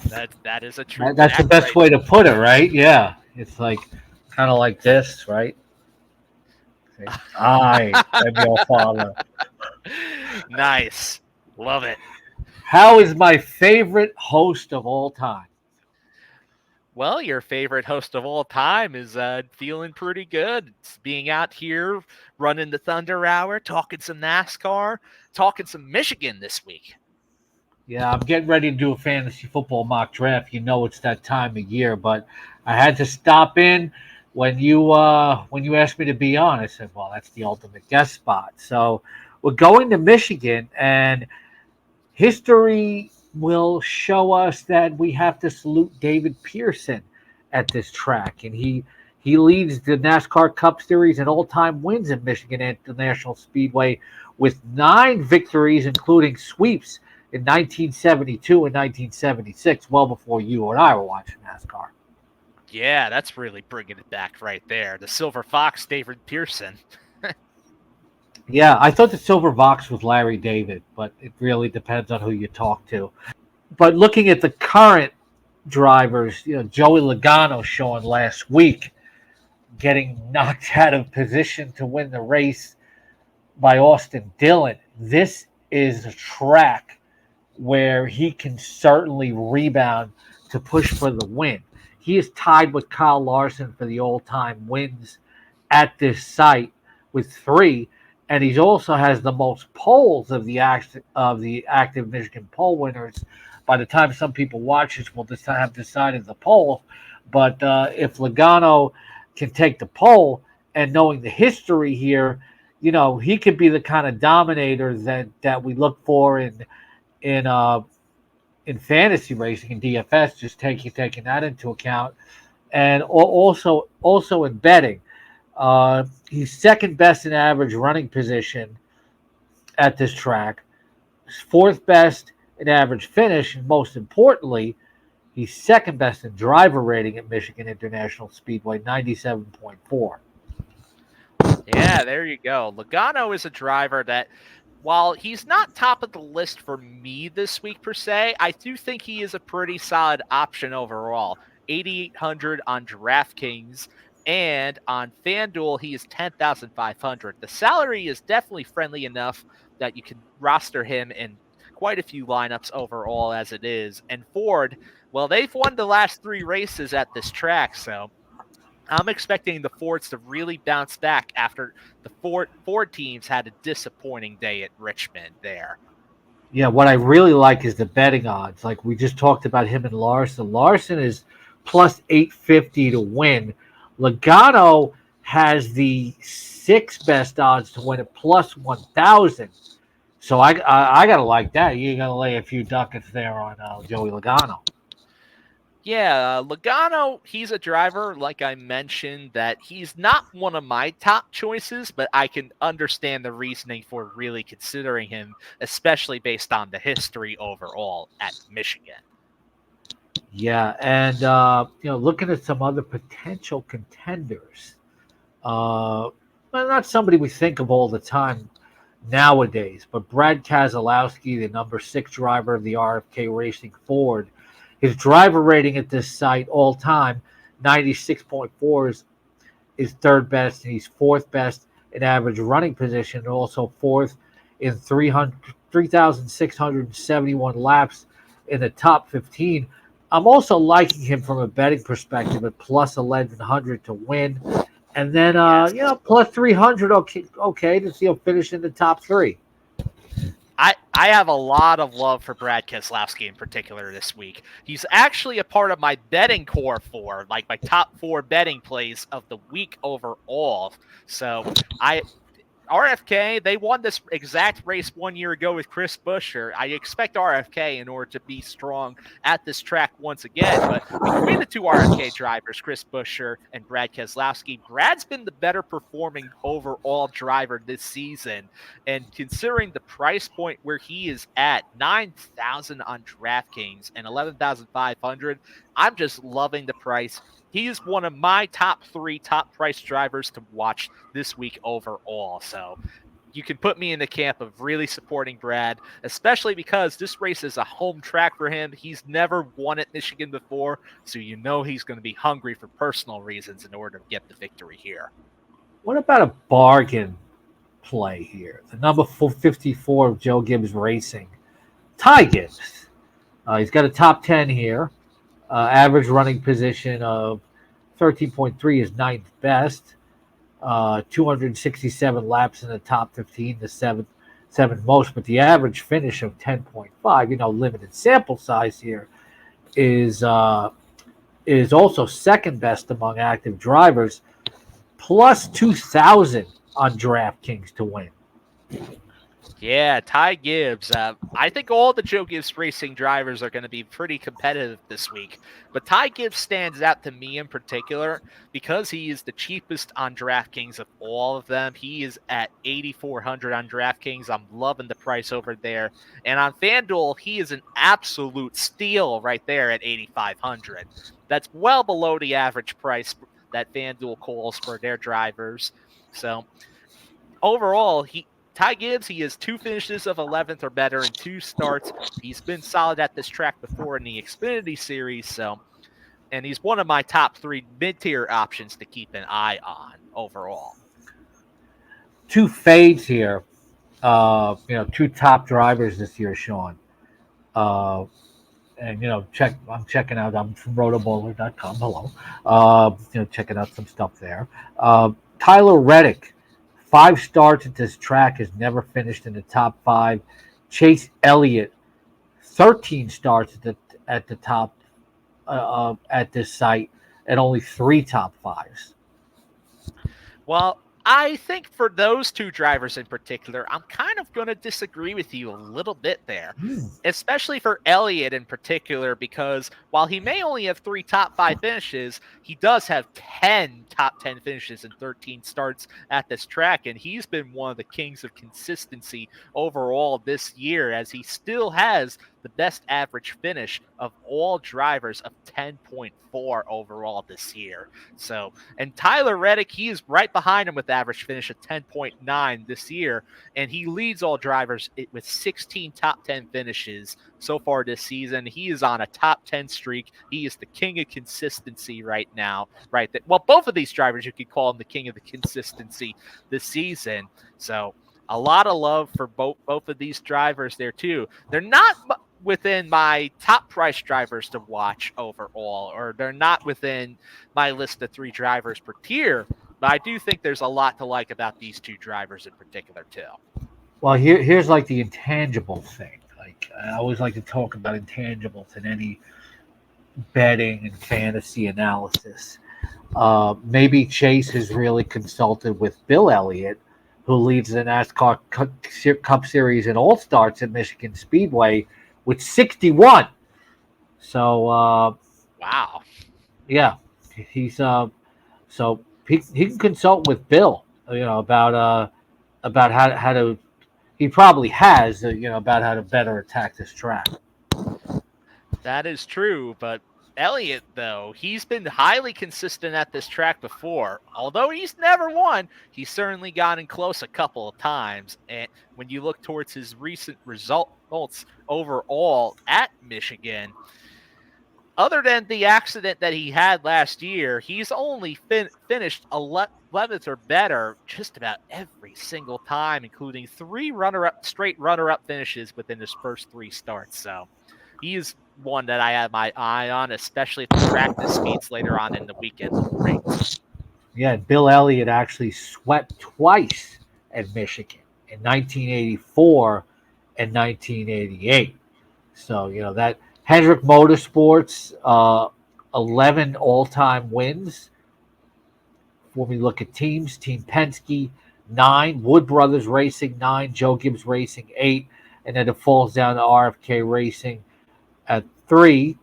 that is a true. That's the best way to put it, right? Yeah, it's like kind of like this, right? I am your father. Nice, love it. How is my favorite host of all time? Well, your favorite host of all time is feeling pretty good. It's being out here running the Thunder Hour, talking some NASCAR, talking some Michigan this week. Yeah, I'm getting ready to do a fantasy football mock draft. You know it's that time of year, but I had to stop in when you asked me to be on. I said, "Well, that's the ultimate guest spot." So we're going to Michigan, and history will show us that we have to salute David Pearson at this track, and he leads the NASCAR Cup Series in all-time wins in Michigan International Speedway with 9 victories, including sweeps in 1972 and 1976, well before you and I were watching NASCAR. Yeah, that's really bringing it back right there. The Silver Fox, David Pearson. Yeah, I thought the Silver Fox was Larry David, but it really depends on who you talk to. But looking at the current drivers, Joey Logano showing last week, getting knocked out of position to win the race by Austin Dillon. This is a track where he can certainly rebound to push for the win. He is tied with Kyle Larson for the all-time wins at this site with 3, and he also has the most poles of the active Michigan pole winners. By the time some people watch this, we'll have decided the poll. But if Logano can take the pole, and knowing the history here, he could be the kind of dominator that we look for in fantasy racing and DFS. Just taking that into account, and also in betting. He's second best in average running position at this track, 4th best in average finish, and most importantly, he's second best in driver rating at Michigan International Speedway, 97.4. Yeah, there you go. Logano is a driver that, while he's not top of the list for me this week per se, I do think he is a pretty solid option overall. 8,800 on DraftKings, and on FanDuel, he is 10,500. The salary is definitely friendly enough that you can roster him in quite a few lineups overall as it is. And Ford, well, they've won the last 3 races at this track, so I'm expecting the Fords to really bounce back after the Ford teams had a disappointing day at Richmond there. Yeah, what I really like is the betting odds. Like we just talked about him and Larson. Larson is plus 850 to win. Logano has the sixth best odds to win at plus 1,000. So I gotta like that. You're gonna lay a few ducats there on Joey Logano. Yeah, Logano, he's a driver, like I mentioned, that he's not one of my top choices, but I can understand the reasoning for really considering him, especially based on the history overall at Michigan. Yeah, and looking at some other potential contenders, well, not somebody we think of all the time nowadays, but Brad Keselowski, the number 6 driver of the RFK Racing Ford, his driver rating at this site all time, 96.4 is third best, and he's fourth best in average running position, and also fourth in 3,671 laps in the top 15. I'm also liking him from a betting perspective at plus 1,100 to win. And then, plus 300, okay, to finish in the top 3. I have a lot of love for Brad Keselowski in particular this week. He's actually a part of my betting core for, like, my top 4 betting plays of the week overall. So RFK, they won this exact race 1 year ago with Chris Buescher. I expect RFK in order to be strong at this track once again. But between the two RFK drivers, Chris Buescher and Brad Keselowski, Brad's been the better performing overall driver this season. And considering the price point where he is at, 9,000 on DraftKings and 11,500, I'm just loving the price. He is one of my top 3 top price drivers to watch this week overall. So you can put me in the camp of really supporting Brad, especially because this race is a home track for him. He's never won at Michigan before, so you know he's going to be hungry for personal reasons in order to get the victory here. What about a bargain play here? The number 54 of Joe Gibbs Racing, Ty Gibbs. He's got a top 10 here. Average running position of 13.3 is ninth best. 267 laps in the top 15, the seventh most. But the average finish of 10.5, limited sample size here, is also second best among active drivers. Plus 2,000 on DraftKings to win. Yeah, Ty Gibbs. I think all the Joe Gibbs Racing drivers are going to be pretty competitive this week. But Ty Gibbs stands out to me in particular because he is the cheapest on DraftKings of all of them. He is at 8,400 on DraftKings. I'm loving the price over there. And on FanDuel, he is an absolute steal right there at 8,500. That's well below the average price that FanDuel calls for their drivers. So overall, Ty Gibbs, he has 2 finishes of 11th or better in 2 starts. He's been solid at this track before in the Xfinity Series, and he's one of my top 3 mid-tier options to keep an eye on overall. 2 fades here. 2 top drivers this year, Sean. And I'm checking out. I'm from RotoBaller.com. Hello. Checking out some stuff there. Tyler Reddick. 5 starts at this track, has never finished in the top 5. Chase Elliott, 13 starts at the top at this site, and only 3 top 5s. Well, I think for those 2 drivers in particular, I'm kind of going to disagree with you a little bit there, especially for Elliott in particular, because while he may only have 3 top 5 finishes, he does have 10 top 10 finishes and 13 starts at this track, and he's been one of the kings of consistency overall this year, as he still has the best average finish of all drivers of 10.4 overall this year. So, and Tyler Reddick, he is right behind him with average finish of 10.9 this year, and he leads all drivers with 16 top 10 finishes so far this season. He is on a top 10 streak. He is the king of consistency right now, right? Well, both of these drivers, you could call him the king of the consistency this season. So a lot of love for both of these drivers there too. They're not within my top price drivers to watch overall, or they're not within my list of 3 drivers per tier. But I do think there's a lot to like about these 2 drivers in particular too. Well, here's like the intangible thing. Like I always like to talk about intangibles in any betting and fantasy analysis. Maybe Chase has really consulted with Bill Elliott, who leads the NASCAR Cup Series in All Stars at Michigan Speedway with 61. So Wow. yeah, he's so he can consult with Bill, about how to. He probably has, about how to better attack this track. That is true, but Elliott, though, he's been highly consistent at this track before. Although he's never won, he's certainly gotten close a couple of times. And when you look towards his recent results overall at Michigan, other than the accident that he had last year, he's only finished 11th or better just about every single time, including 3 straight runner-up finishes within his first 3 starts. So he is one that I have my eye on, especially if the practice speeds later on in the weekend look great. Yeah, Bill Elliott actually swept twice at Michigan in 1984 and 1988. So, that Hendrick Motorsports, 11 all-time wins. When we look at teams, Team Penske, 9, Wood Brothers Racing, 9, Joe Gibbs Racing, 8, and then it falls down to RFK Racing at 3.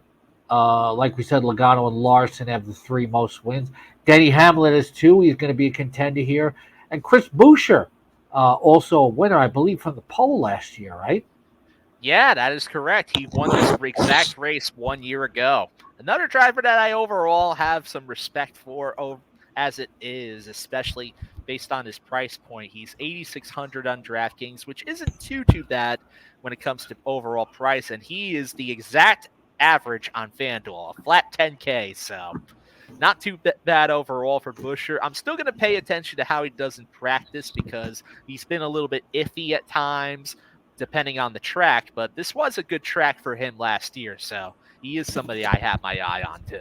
Like we said, Logano and Larson have the 3 most wins. Denny Hamlin is 2. He's going to be a contender here. And Chris Buescher, also a winner, I believe, from the pole last year, right? Yeah, that is correct. He won this exact race 1 year ago. Another driver that I overall have some respect for as it is, especially based on his price point. He's 8,600 on DraftKings, which isn't too bad when it comes to overall price. And he is the exact average on FanDuel, a flat 10K. So not too bad overall for Buescher. I'm still going to pay attention to how he does in practice because he's been a little bit iffy at times, depending on the track. But this was a good track for him last year. So he is somebody I have my eye on too.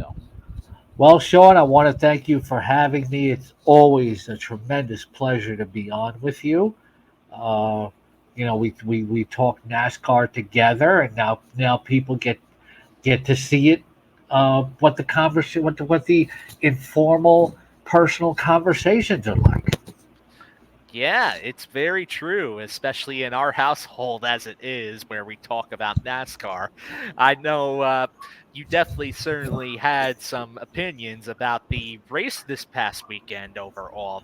Well, Sean, I want to thank you for having me. It's always a tremendous pleasure to be on with you. We talk NASCAR together, and now people get to see it. What the informal, personal conversations are like. Yeah, it's very true, especially in our household as it is, where we talk about NASCAR. I know you definitely certainly had some opinions about the race this past weekend overall.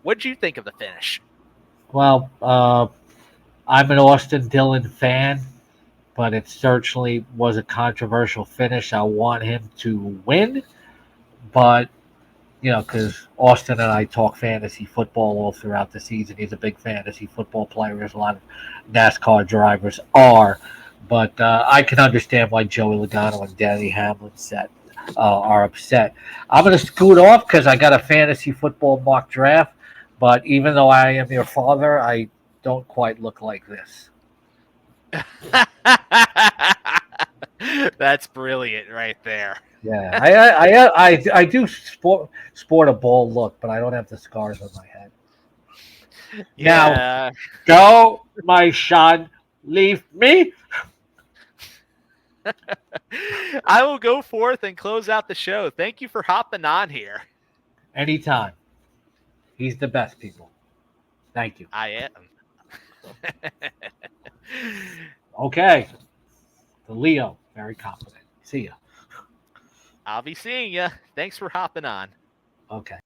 What did you think of the finish? Well, I'm an Austin Dillon fan, but it certainly was a controversial finish. I want him to win, but because Austin and I talk fantasy football all throughout the season. He's a big fantasy football player, as a lot of NASCAR drivers are. But I can understand why Joey Logano and Denny Hamlin are upset. I'm going to scoot off because I got a fantasy football mock draft. But even though I am your father, I don't quite look like this. That's brilliant right there. Yeah, I do sport a bald look, but I don't have the scars on my head. Yeah. Now, go, my son, leave me. I will go forth and close out the show. Thank you for hopping on here. Anytime. He's the best, people. Thank you. I am. Okay. The Leo, very confident. See ya. I'll be seeing you. Thanks for hopping on. Okay.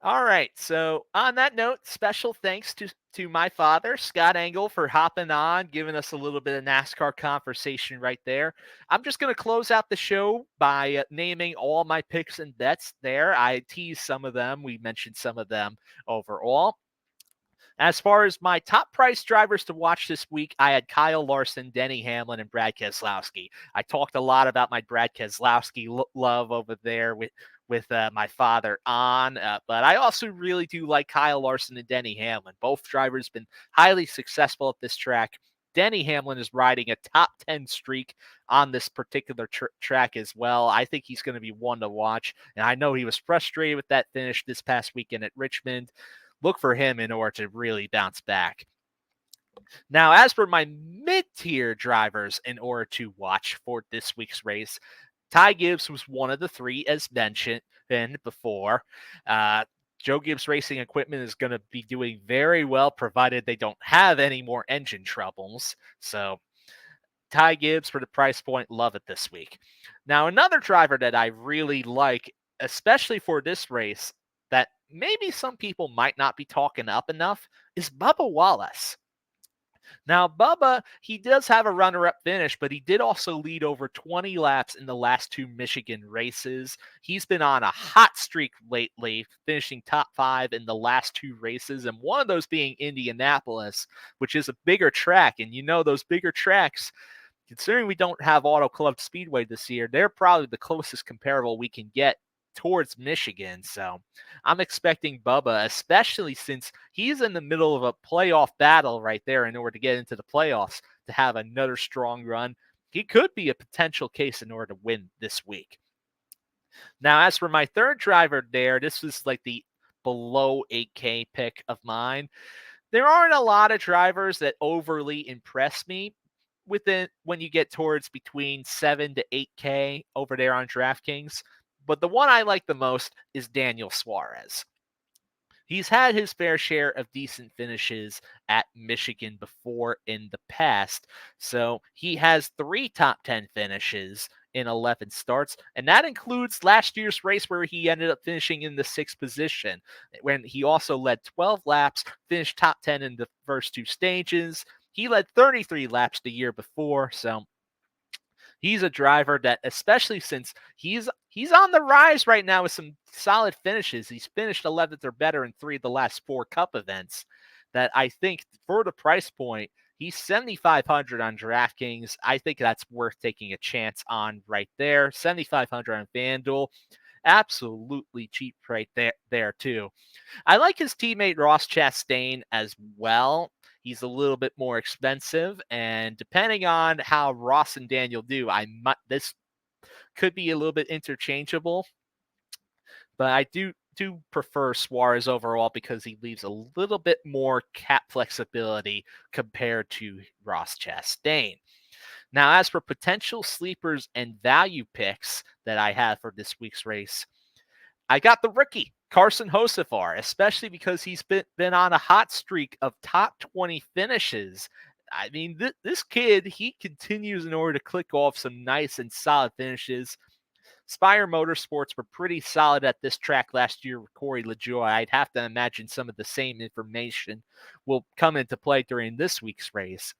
All right. So on that note, special thanks to my father, Scott Engel, for hopping on, giving us a little bit of NASCAR conversation right there. I'm just going to close out the show by naming all my picks and bets there. I teased some of them. We mentioned some of them overall. As far as my top price drivers to watch this week, I had Kyle Larson, Denny Hamlin, and Brad Keselowski. I talked a lot about my Brad Keselowski love over there with my father on, but I also really do like Kyle Larson and Denny Hamlin. Both drivers been highly successful at this track. Denny Hamlin is riding a top 10 streak on this particular track as well. I think he's going to be one to watch. And I know he was frustrated with that finish this past weekend at Richmond. Look for him in order to really bounce back. Now, as for my mid-tier drivers in order to watch for this week's race, Ty Gibbs was one of the three, as mentioned before. Joe Gibbs Racing Equipment is going to be doing very well, provided they don't have any more engine troubles. So, Ty Gibbs for the price point, love it this week. Now, another driver that I really like, especially for this race, that maybe some people might not be talking up enough, is Bubba Wallace. Now, Bubba, he does have a runner-up finish, but he did also lead over 20 laps in the last 2 Michigan races. He's been on a hot streak lately, finishing top 5 in the last 2 races, and one of those being Indianapolis, which is a bigger track. And you know, those bigger tracks, considering we don't have Auto Club Speedway this year, they're probably the closest comparable we can get towards Michigan. So I'm expecting Bubba, especially since he's in the middle of a playoff battle right there in order to get into the playoffs, to have another strong run. He could be a potential case in order to win this week. Now, as for my third driver there, this was like the below 8K pick of mine. There aren't a lot of drivers that overly impress me when you get towards between 7 to 8K over there on DraftKings. But the one I like the most is Daniel Suarez. He's had his fair share of decent finishes at Michigan before in the past. So he has 3 top 10 finishes in 11 starts. And that includes last year's race where he ended up finishing in the 6th position, when he also led 12 laps, finished top 10 in the first 2 stages. He led 33 laps the year before. So he's a driver that, especially since he's on the rise right now with some solid finishes. He's finished 11th or better in 3 of the last 4 Cup events. That I think for the price point, he's 7,500 on DraftKings. I think that's worth taking a chance on right there. 7,500 on FanDuel. Absolutely cheap right there too. I like his teammate Ross Chastain as well. He's a little bit more expensive, and depending on how Ross and Daniel do, this could be a little bit interchangeable. But I do prefer Suarez overall because he leaves a little bit more cap flexibility compared to Ross Chastain. Now, as for potential sleepers and value picks that I have for this week's race, I got the rookie, Carson Hocevar, especially because he's been on a hot streak of top 20 finishes. I mean, this kid, he continues in order to click off some nice and solid finishes. Spire Motorsports were pretty solid at this track last year with Corey LaJoie. I'd have to imagine some of the same information will come into play during this week's race.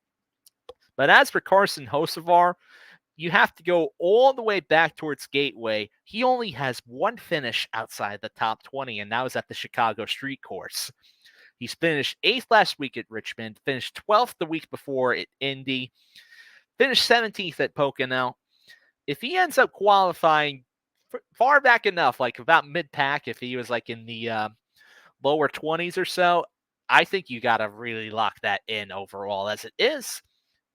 But as for Carson Hocevar, you have to go all the way back towards Gateway. He only has 1 finish outside the top 20, and that was at the Chicago Street Course. He's finished 8th last week at Richmond, finished 12th the week before at Indy, finished 17th at Pocono. If he ends up qualifying far back enough, like about mid-pack, if he was like in the lower 20s or so, I think you got to really lock that in overall. As it is,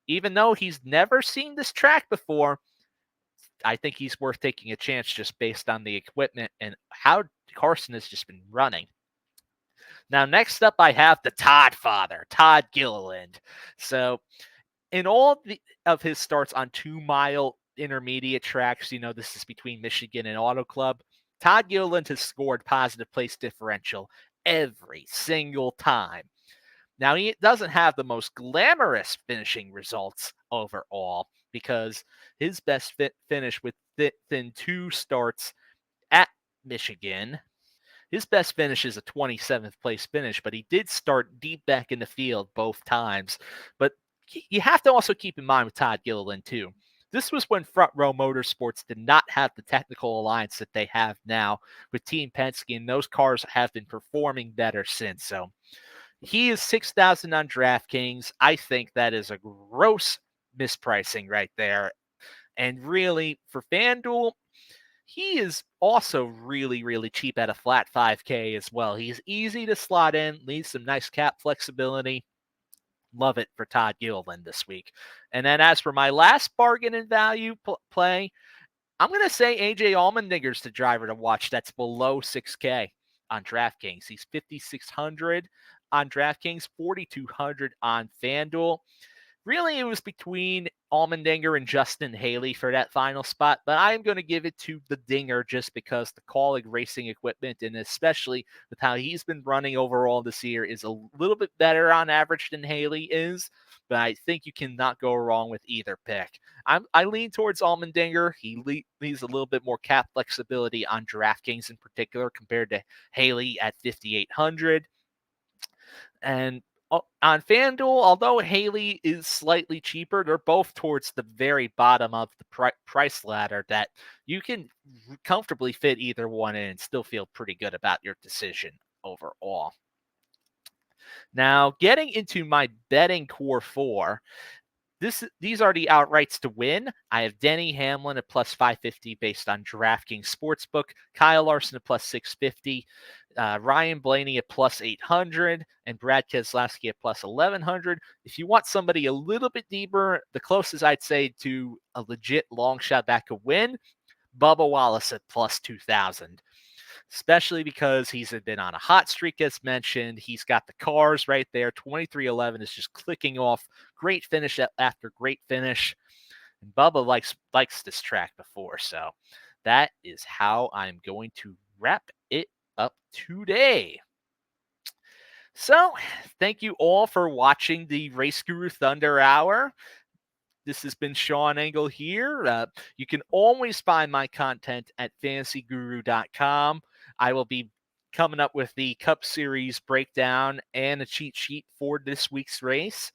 even though he's never seen this track before, I think he's worth taking a chance just based on the equipment and how Carson has just been running. Now, next up, I have the Todd father, Todd Gilliland. So, in all of his starts on 2-mile intermediate tracks, this is between Michigan and Auto Club, Todd Gilliland has scored positive place differential every single time. Now, he doesn't have the most glamorous finishing results overall because his best finish within 2 starts at Michigan, his best finish is a 27th place finish, but he did start deep back in the field both times. But you have to also keep in mind with Todd Gilliland, too. This was when Front Row Motorsports did not have the technical alliance that they have now with Team Penske, and those cars have been performing better since. So he is 6,000 on DraftKings. I think that is a gross mispricing right there. And really, for FanDuel, he is also really, really cheap at a flat 5K as well. He's easy to slot in, leaves some nice cap flexibility. love it for Todd Gilliland this week. And then as for my last bargain in value play, I'm going to say AJ Allmendinger's the driver to watch that's below 6K on DraftKings. He's 5,600 on DraftKings, 4,200 on FanDuel. Really, it was between Allmendinger and Justin Haley for that final spot, but I'm going to give it to the Dinger just because the Kaulig racing equipment, and especially with how he's been running overall this year, is a little bit better on average than Haley is. But I think you cannot go wrong with either pick. I lean towards Allmendinger. He leaves a little bit more cap flexibility on DraftKings in particular compared to Haley at 5,800. And on FanDuel, although Haley is slightly cheaper, they're both towards the very bottom of the price ladder that you can comfortably fit either one in and still feel pretty good about your decision overall. Now, getting into my betting core four, these are the outrights to win. I have Denny Hamlin at plus 550 based on DraftKings Sportsbook, Kyle Larson at plus 650, Ryan Blaney at plus 800, and Brad Keselowski at plus 1100. If you want somebody a little bit deeper, the closest I'd say to a legit long shot that could win, Bubba Wallace at plus 2000. Especially because he's been on a hot streak, as mentioned. He's got the cars right there. 23-11 is just clicking off. Great finish after great finish. And Bubba likes this track before. So that is how I'm going to wrap it up today. So thank you all for watching the RaceGuru Thunder Hour. This has been Sean Engel here. You can always find my content at fantasyguru.com. I will be coming up with the Cup Series breakdown and a cheat sheet for this week's race.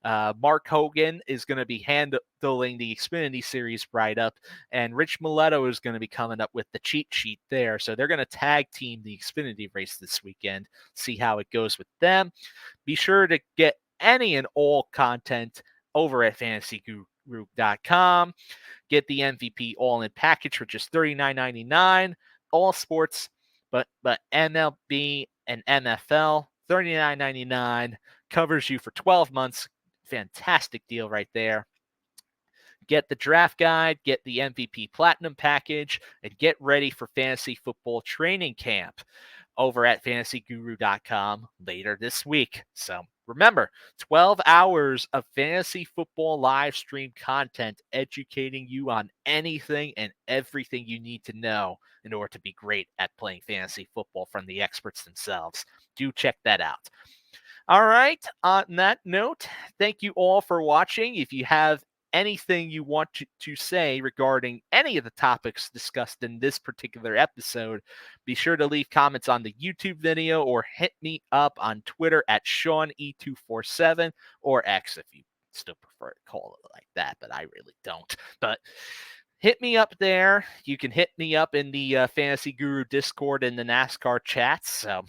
Mark Hogan is going to be handling the Xfinity Series write-up, and Rich Mileto is going to be coming up with the cheat sheet there. So they're going to tag team the Xfinity race this weekend, see how it goes with them. Be sure to get any and all content over at fantasyguru.com. Get the MVP all-in package for just $39.99. All sports, but MLB and NFL, $39.99 covers you for 12 months. Fantastic deal right there. Get the draft guide, get the MVP Platinum package, and get ready for fantasy football training camp over at fantasyguru.com later this week. So remember, 12 hours of fantasy football live stream content educating you on anything and everything you need to know in order to be great at playing fantasy football from the experts themselves. Do check that out. All right. On that note, thank you all for watching. If you have anything you want to say regarding any of the topics discussed in this particular episode, be sure to leave comments on the YouTube video or hit me up on Twitter at SeanE247 or X if you still prefer to call it like that, but I really don't. But hit me up there. You can hit me up in the Fantasy Guru Discord and the NASCAR chats. So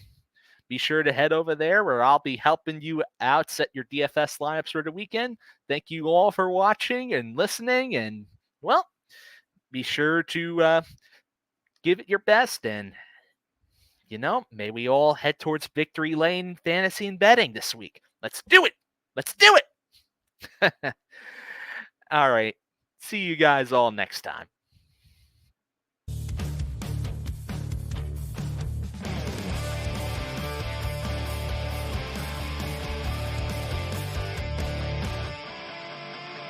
be sure to head over there where I'll be helping you out set your DFS lineups for the weekend. Thank you all for watching and listening. And, well, be sure to give it your best. And, may we all head towards victory lane fantasy and betting this week. Let's do it. Let's do it. All right. See you guys all next time.